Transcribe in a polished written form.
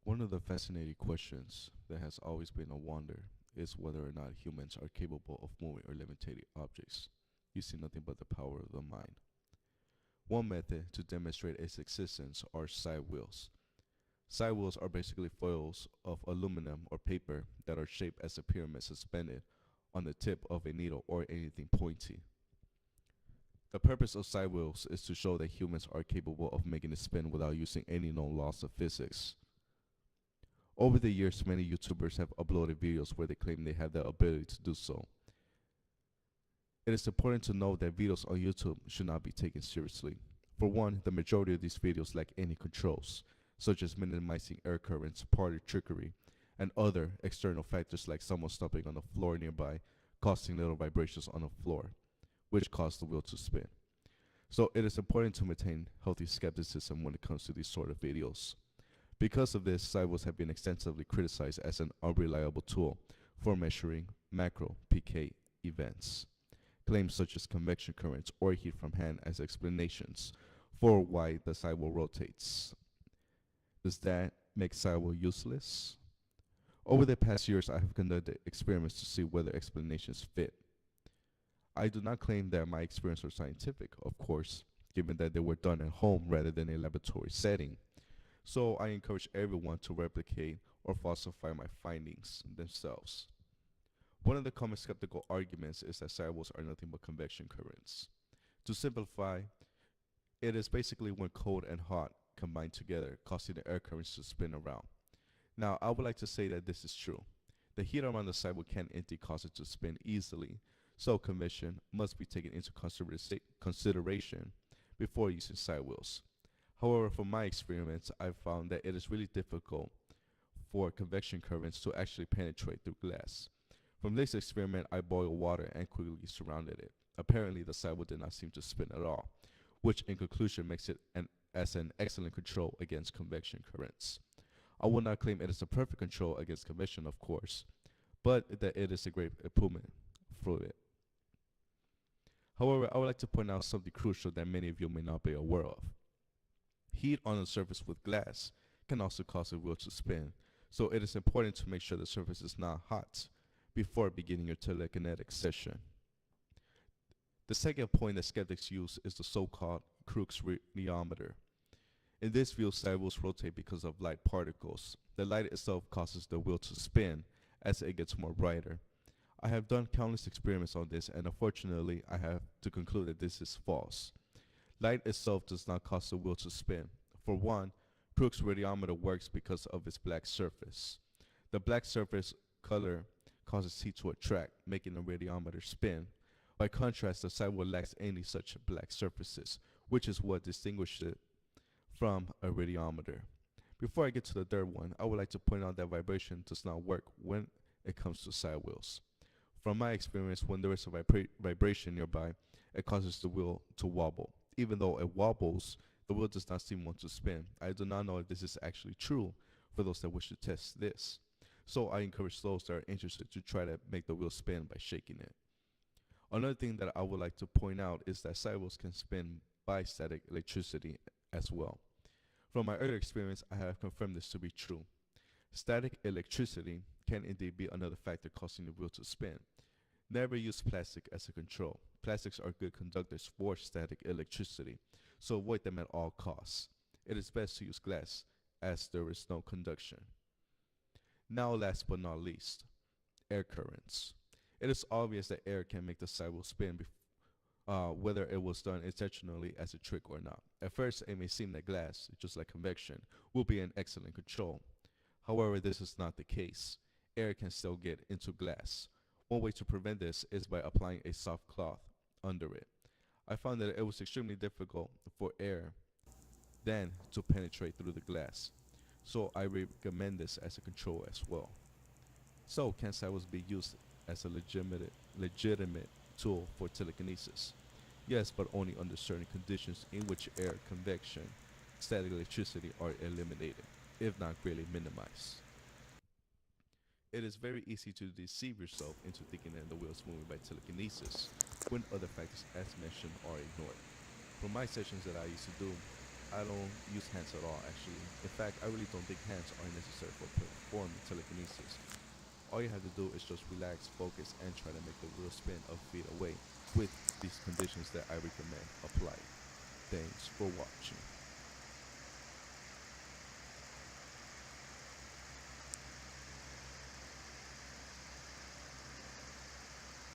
One of the fascinating questions that has always been a wonder is whether or not humans are capable of moving or levitating objects using nothing but the power of the mind. One method to demonstrate its existence are Psi-Wheels. Psi-Wheels are basically foils of aluminum or paper that are shaped as a pyramid suspended on the tip of a needle or anything pointy. The purpose of Psi-Wheels is to show that humans are capable of making it spin without using any known laws of physics. Over the years, many YouTubers have uploaded videos where they claim they have the ability to do so. It is important to note that videos on YouTube should not be taken seriously. For one, the majority of these videos lack any controls, such as minimizing air currents, party trickery, and other external factors like someone stopping on the floor nearby, causing little vibrations on the floor, which cause the wheel to spin. So it is important to maintain healthy skepticism when it comes to these sort of videos. Because of this, Psi-Wheels have been extensively criticized as an unreliable tool for measuring macro-PK events. Claims such as convection currents or heat from hand as explanations for why the Psi-Wheel rotates. Does that make Psi-Wheel useless? Over the past years, I have conducted experiments to see whether explanations fit. I do not claim that my experiments are scientific, of course, given that they were done at home rather than a laboratory setting. So I encourage everyone to replicate or falsify my findings themselves. One of the common skeptical arguments is that Psi-Wheels are nothing but convection currents. To simplify, it is basically when cold and hot combine together, causing the air currents to spin around. Now, I would like to say that this is true. The heat around the Psi-Wheel can indeed cause it to spin easily, so convection must be taken into consideration before using Psi-Wheels. However, from my experiments, I've found that it is really difficult for convection currents to actually penetrate through glass. From this experiment, I boiled water and quickly surrounded it. Apparently, the Psi-Wheel did not seem to spin at all, which in conclusion makes it an excellent control against convection currents. I will not claim it is a perfect control against convection, of course, but that it is a great improvement for it. However, I would like to point out something crucial that many of you may not be aware of. Heat on a surface with glass can also cause the wheel to spin, so it is important to make sure the surface is not hot before beginning your telekinetic session. The second point that skeptics use is the so-called Crookes radiometer. In this view, Psi-Wheels rotate because of light particles. The light itself causes the wheel to spin as it gets more brighter. I have done countless experiments on this, and unfortunately, I have to conclude that this is false. Light itself does not cause the wheel to spin. For one, Crookes radiometer works because of its black surface. The black surface color causes heat to attract, making the radiometer spin. By contrast, the Psi-Wheel lacks any such black surfaces, which is what distinguishes it from a radiometer. Before I get to the third one, I would like to point out that vibration does not work when it comes to Psi-Wheels. From my experience, when there is a vibration nearby, it causes the wheel to wobble. Even though it wobbles, the wheel does not seem want to spin. I do not know if this is actually true for those that wish to test this. So I encourage those that are interested to try to make the wheel spin by shaking it. Another thing that I would like to point out is that Psi-Wheels can spin by static electricity as well. From my earlier experience, I have confirmed this to be true. Static electricity can indeed be another factor causing the wheel to spin. Never use plastic as a control. Plastics are good conductors for static electricity, so avoid them at all costs. It is best to use glass as there is no conduction. Now, last but not least, air currents. It is obvious that air can make the Psi-Wheel spin whether it was done intentionally as a trick or not. At first, it may seem that glass, just like convection, will be an excellent control. However, this is not the case. Air can still get into glass. One way to prevent this is by applying a soft cloth under it. I found that it was extremely difficult for air then to penetrate through the glass, so I recommend this as a control as well. So, can Psi-Wheels be used as a legitimate tool for telekinesis? Yes, but only under certain conditions in which air, convection, static electricity are eliminated, if not greatly minimized. It is very easy to deceive yourself into thinking that the wheel is moving by telekinesis when other factors as mentioned are ignored. From my sessions that I used to do, I don't use hands at all, actually. In fact, I really don't think hands are necessary for performing telekinesis. All you have to do is just relax, focus, and try to make the wheel spin a feet away with these conditions that I recommend applied. Thanks for watching.